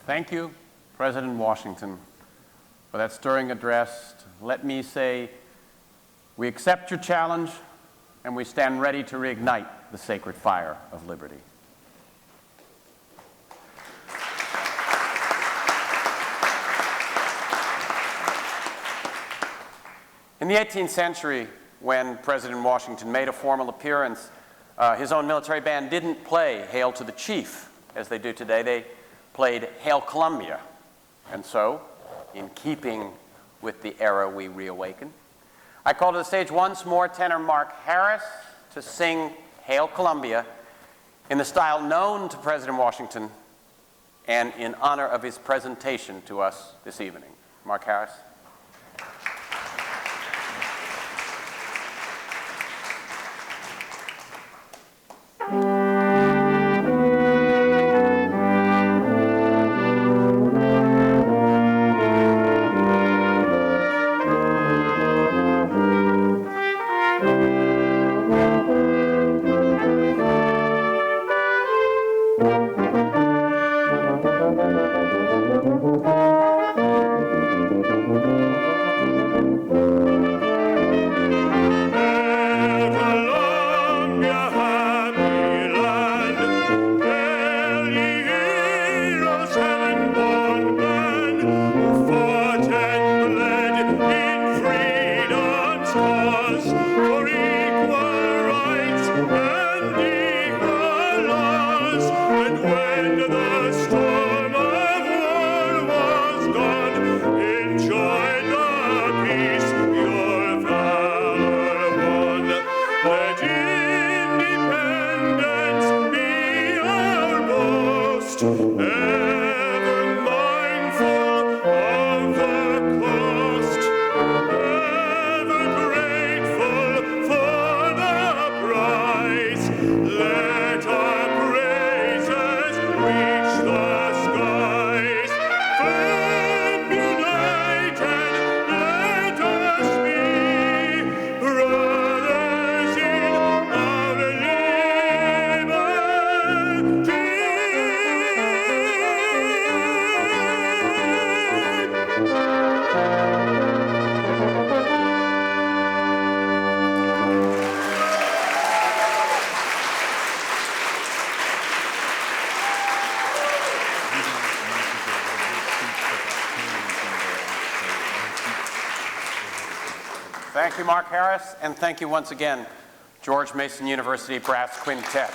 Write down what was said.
Thank you, President Washington, for that stirring address. Let me say, we accept your challenge and we stand ready to reignite the sacred fire of liberty. In the 18th century, when President Washington made a formal appearance, his own military band didn't play Hail to the Chief, as they do today. They played Hail Columbia. And so, in keeping with the era we reawaken, I call to the stage once more tenor Mark Harris to sing Hail Columbia in the style known to President Washington and in honor of his presentation to us this evening. Mark Harris. Thank you, Mark Harris, and thank you once again, George Mason University Brass Quintet.